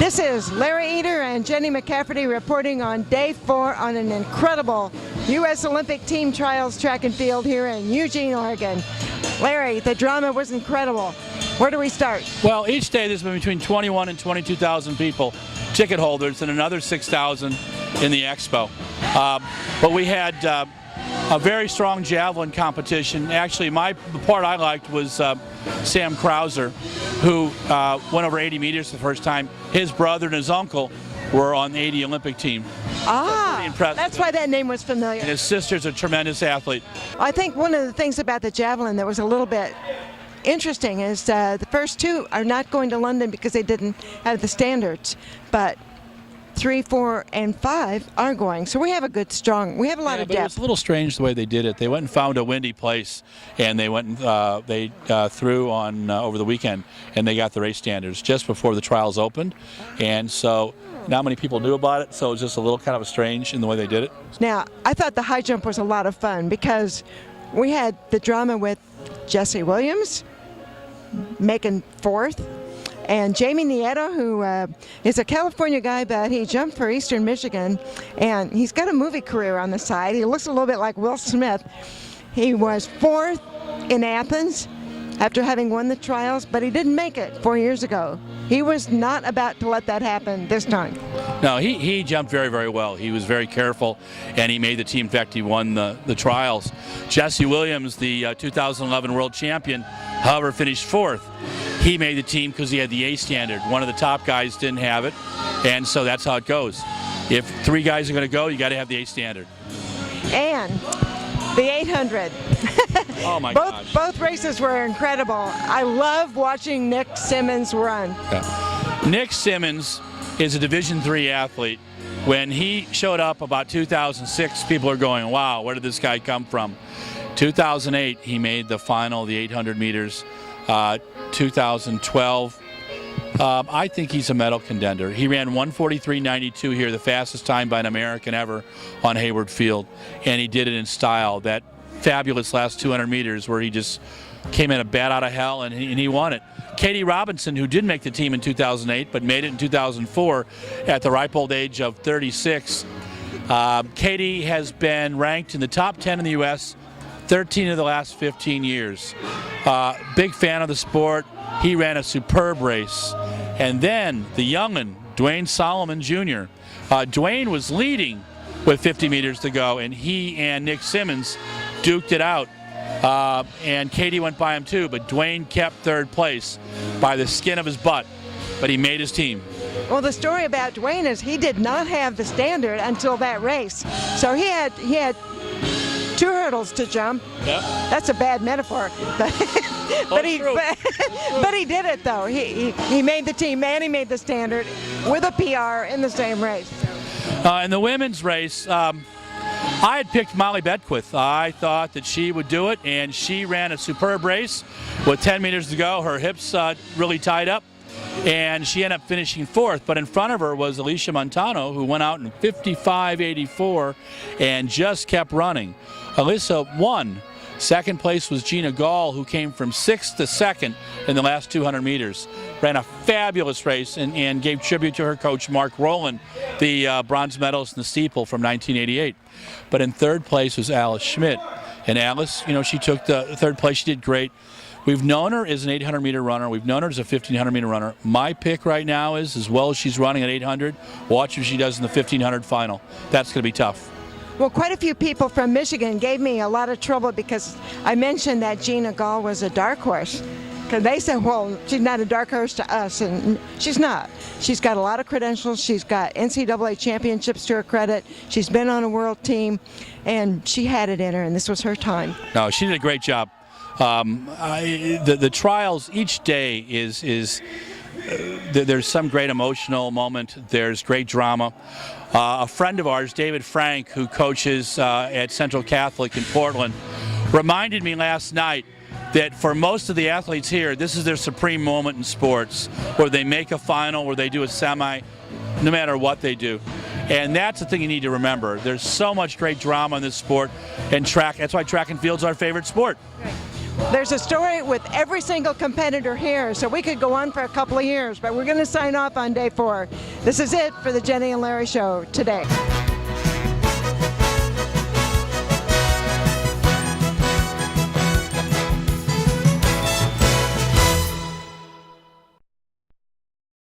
This is Larry Eder and Jennie McCafferty reporting on day 4 on an incredible U.S. Olympic team trials track and field here in Eugene, Oregon. Larry, the drama was incredible. Where do we start? Well, each day there's been between 21 and 22,000 people, ticket holders, and another 6,000 in the expo. But we had a very strong javelin competition. Actually, the part I liked was Sam Crouser, who went over 80 meters the first time. His brother and his uncle were on the 80 Olympic team. That's why that name was familiar. And his sister's a tremendous athlete. I think one of the things about the javelin that was a little bit interesting is the first two are not going to London because they didn't have the standards, but 3, 4, and 5 are going. So we have a good, we have a lot of depth. It was a little strange the way they did it. They went and found a windy place, and they went and they threw on over the weekend, and they got the race standards just before the trials opened. And so not many people knew about it, so it was just a little kind of strange in the way they did it. Now, I thought the high jump was a lot of fun because we had the drama with Jesse Williams making 4th. And Jamie Nieto, who is a California guy, but he jumped for Eastern Michigan, and he's got a movie career on the side. He looks a little bit like Will Smith. He was 4th in Athens after having won the trials, but he didn't make it 4 years ago. He was not about to let that happen this time. No, he jumped very, very well. He was very careful, and he made the team. In fact, he won the trials. Jesse Williams, the 2011 world champion, however, finished 4th. He made the team because he had the A standard. One of the top guys didn't have it, and so that's how it goes. If 3 guys are going to go, you got to have the A standard. And the 800. Oh my gosh. Both races were incredible. I love watching Nick Symmonds run. Yeah. Nick Symmonds is a Division III athlete. When he showed up about 2006, people are going, wow, where did this guy come from? 2008, he made the final, the 800 meters. 2012, I think he's a medal contender. He ran 1:43.92 here, the fastest time by an American ever on Hayward Field, and he did it in style. That fabulous last 200 meters where he just came in a bat out of hell, and he won it. Katie Robinson, who did make the team in 2008 but made it in 2004 at the ripe old age of 36. Katie has been ranked in the top 10 in the U.S. 13 of the last 15 years. Big fan of the sport. He ran a superb race. And then the young'un, Duane Solomon Jr. Duane was leading with 50 meters to go, and he and Nick Symmonds duked it out. And Katie went by him too, but Duane kept 3rd place by the skin of his butt, but he made his team. Well, the story about Duane is he did not have the standard until that race. So he had 2 hurdles to jump. Yep. That's a bad metaphor, but he did it though. He made the team and he made the standard with a PR in the same race. In the women's race, I had picked Molly Beckwith. I thought that she would do it, and she ran a superb race with 10 meters to go. Her hips really tied up, and she ended up finishing 4th. But in front of her was Alysia Montano, who went out in 55.84 and just kept running. Alysia won. 2nd place was Geena Gall, who came from 6th to 2nd in the last 200 meters. Ran a fabulous race and gave tribute to her coach, Mark Rowland, the bronze medalist in the steeple from 1988. But in 3rd place was Alice Schmidt. And Alice, she took the 3rd place. She did great. We've known her as an 800-meter runner. We've known her as a 1,500-meter runner. My pick right now is, as well as she's running at 800, watch what she does in the 1,500 final. That's going to be tough. Well, quite a few people from Michigan gave me a lot of trouble because I mentioned that Geena Gall was a dark horse. Because they said, well, she's not a dark horse to us, and she's not. She's got a lot of credentials. She's got NCAA championships to her credit. She's been on a world team, and she had it in her, and this was her time. No, she did a great job. The trials each day is there's some great emotional moment. There's great drama. A friend of ours, David Frank, who coaches at Central Catholic in Portland, reminded me last night that for most of the athletes here, this is their supreme moment in sports, where they make a final, where they do a semi, no matter what they do. And that's the thing you need to remember. There's so much great drama in this sport, and track. That's why track and field's our favorite sport. Right. There's a story with every single competitor here, so we could go on for a couple of years, but we're going to sign off on day 4. This is it for the Jennie and Larry Show today.